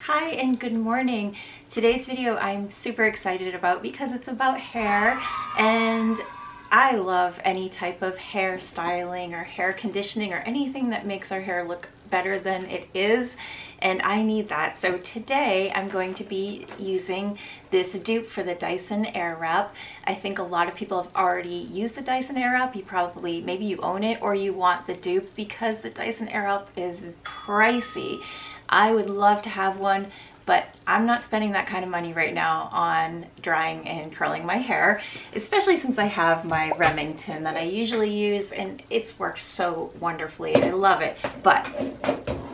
Hi and good morning. Today's video I'm super excited about because it's about hair, and I love any type of hair styling or hair conditioning or anything that makes our hair look better than it is, and I need that. So today I'm going to be using this dupe for the Dyson Airwrap. I think a lot of people have already used the Dyson Airwrap. You probably, maybe you own it or you want the dupe because the Dyson Airwrap is pricey. I would love to have one, but I'm not spending that kind of money right now on drying and curling my hair, especially since I have my Remington that I usually use and it's worked so wonderfully. I love it. But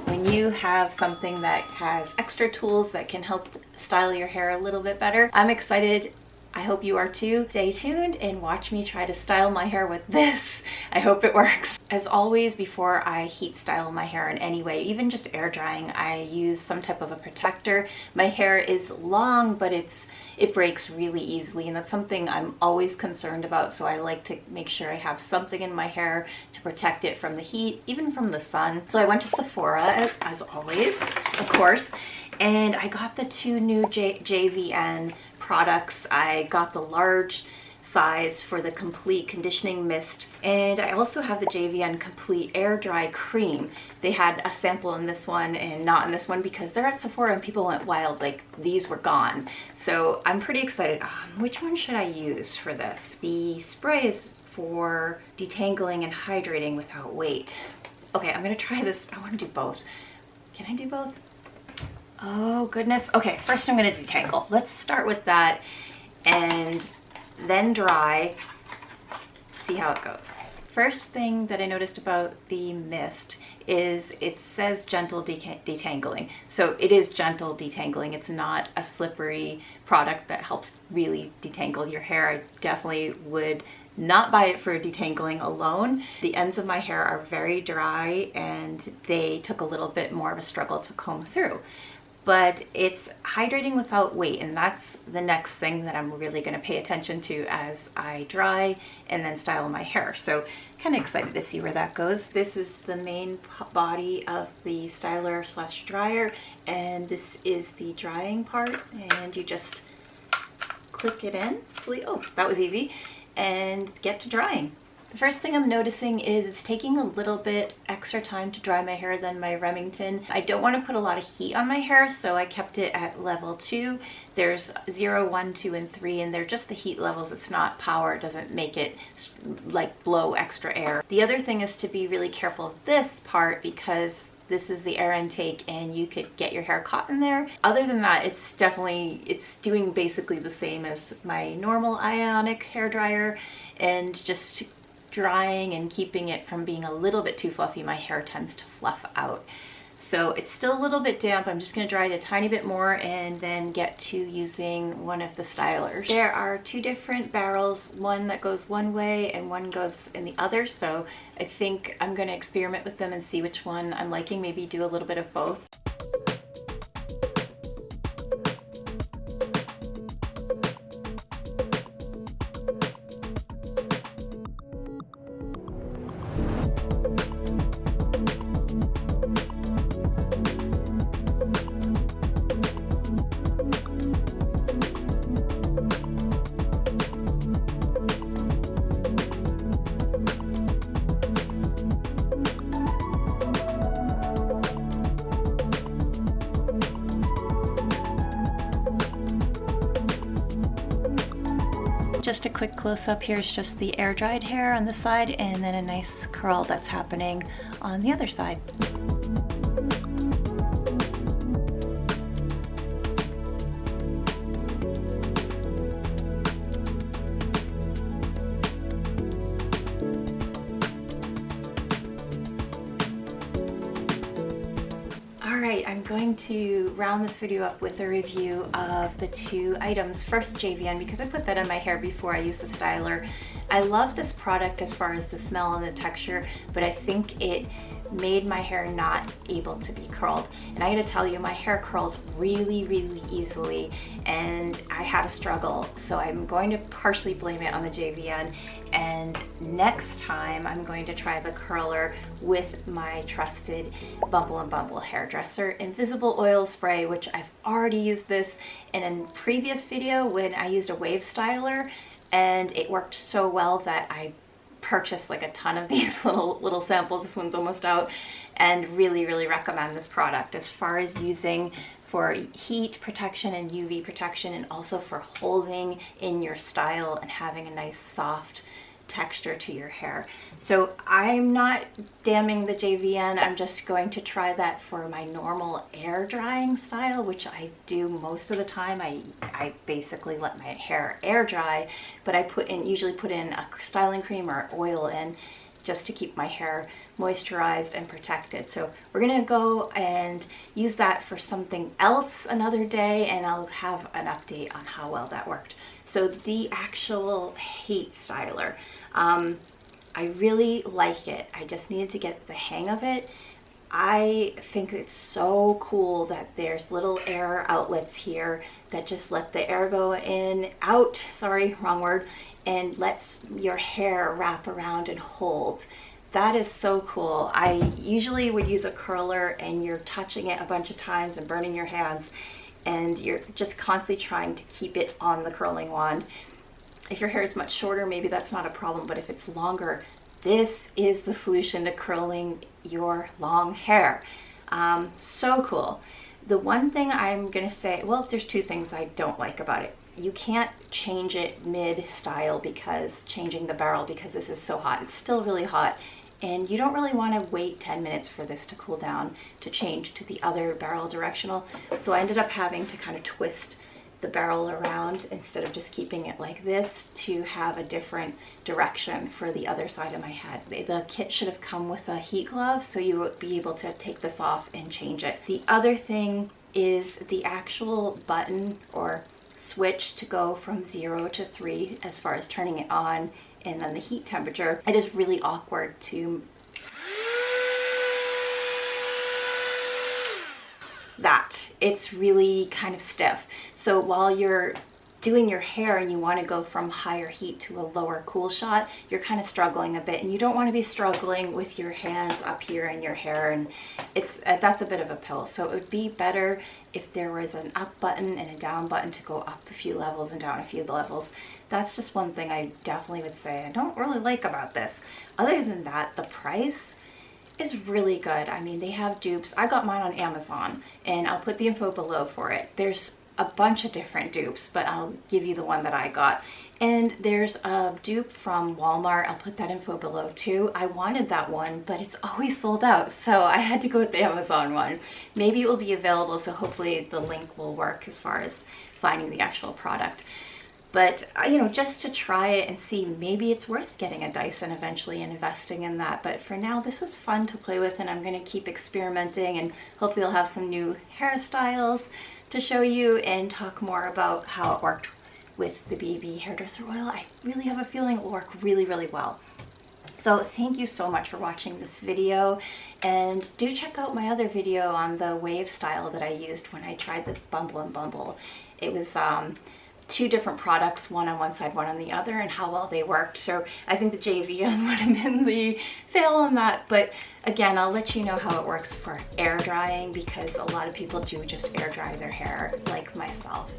when you have something that has extra tools that can help style your hair a little bit better, I'm excited. I hope you are too. Stay tuned and watch me try to style my hair with this. I hope it works. As always, before I heat style my hair in any way, even just air drying, I use some type of a protector. My hair is long, but it breaks really easily, and that's something I'm always concerned about, so I like to make sure I have something in my hair to protect it from the heat, even from the sun. So I went to Sephora, as always, of course, and I got the two new JVN products. I got the large size for the complete conditioning mist, and I also have the JVN complete air dry cream. They had a sample in this one and not in this one because they're at Sephora and people went wild, like these were gone. So I'm pretty excited. Which one should I use for this? The spray is for detangling and hydrating without weight. Okay, I'm gonna try this. I want to do both. Can I do both? Oh goodness. Okay, first I'm gonna detangle. Let's start with that and then dry, see how it goes. First thing that I noticed about the mist is it says gentle detangling. So it is gentle detangling. It's not a slippery product that helps really detangle your hair. I definitely would not buy it for detangling alone. The ends of my hair are very dry and they took a little bit more of a struggle to comb through. But it's hydrating without weight, and that's the next thing that I'm really going to pay attention to as I dry and then style my hair. So kind of excited to see where that goes. This is the main body of the styler slash dryer, and this is the drying part, and you just click it in. Oh, that was easy, and get to drying. The first thing I'm noticing is it's taking a little bit extra time to dry my hair than my Remington. I don't want to put a lot of heat on my hair, so I kept it at level 2. There's 0, 1, 2, and 3, and they're just the heat levels. It's not power. It doesn't make it like blow extra air. The other thing is to be really careful of this part because this is the air intake and you could get your hair caught in there. Other than that, it's doing basically the same as my normal ionic hair dryer, and just drying and keeping it from being a little bit too fluffy. My hair tends to fluff out. So it's still a little bit damp. I'm just going to dry it a tiny bit more and then get to using one of the stylers. There are two different barrels, one that goes one way and one goes in the other. So I think I'm going to experiment with them and see which one I'm liking, maybe do a little bit of both. Just a quick close-up. Here's just the air-dried hair on the side and then a nice curl that's happening on the other side. Alright, I'm going to round this video up with a review of the two items. First, JVN, because I put that in my hair before I use the styler. I love this product as far as the smell and the texture, but I think it made my hair not able to be curled. And I gotta tell you, my hair curls really, really easily, and I had a struggle. So I'm going to partially blame it on the JVN, and next time I'm going to try the curler with my trusted Bumble and Bumble hairdresser invisible oil spray, which I've already used this in a previous video when I used a wave styler, and it worked so well that I purchased like a ton of these little samples. This one's almost out, and really recommend this product as far as using for heat protection and UV protection, and also for holding in your style and having a nice soft texture to your hair. So I'm not damning the JVN. I'm just going to try that for my normal air drying style, which I do most of the time. I basically let my hair air dry, but I usually put in a styling cream or oil in just to keep my hair moisturized and protected. So we're gonna go and use that for something else another day, and I'll have an update on how well that worked. So the actual heat styler, I really like it. I just needed to get the hang of it. I think it's so cool that there's little air outlets here that just let the air go in, out, sorry, wrong word, and lets your hair wrap around and hold. That is so cool. I usually would use a curler and you're touching it a bunch of times and burning your hands, and you're just constantly trying to keep it on the curling wand. If your hair is much shorter, maybe that's not a problem, but if it's longer, this is the solution to curling your long hair. So cool. The one thing I'm gonna say, well, there's two things I don't like about it. You can't change it mid-style changing the barrel, because this is so hot. It's still really hot, and you don't really want to wait 10 minutes for this to cool down to change to the other barrel directional. So I ended up having to kind of twist the barrel around instead of just keeping it like this to have a different direction for the other side of my head. The kit should have come with a heat glove, so you would be able to take this off and change it. The other thing is the actual button or switch to go from 0 to 3 as far as turning it on, and then the heat temperature. It is really awkward to it's really kind of stiff. So while you're doing your hair and you want to go from higher heat to a lower cool shot, you're kind of struggling a bit, and you don't want to be struggling with your hands up here in your hair, and that's a bit of a pill. So it would be better if there was an up button and a down button to go up a few levels and down a few levels. That's just one thing I definitely would say I don't really like about this. Other than that, the price is really good. I mean, they have dupes. I got mine on Amazon, and I'll put the info below for it. There's a bunch of different dupes, but I'll give you the one that I got. And there's a dupe from Walmart. I'll put that info below too. I wanted that one, but it's always sold out, so I had to go with the Amazon one. Maybe it will be available, so hopefully the link will work as far as finding the actual product. But, you know, just to try it and see, maybe it's worth getting a Dyson eventually and investing in that. But for now, this was fun to play with, and I'm going to keep experimenting, and hopefully I'll have some new hairstyles to show you and talk more about how it worked with the BB hairdresser oil. I really have a feeling it will work really well. So thank you so much for watching this video, and do check out my other video on the wave style that I used when I tried the Bumble and Bumble. It was two different products, one on one side, one on the other, and how well they worked. So I think the JVN would have been the fail on that, but again, I'll let you know how it works for air drying, because a lot of people do just air dry their hair like myself.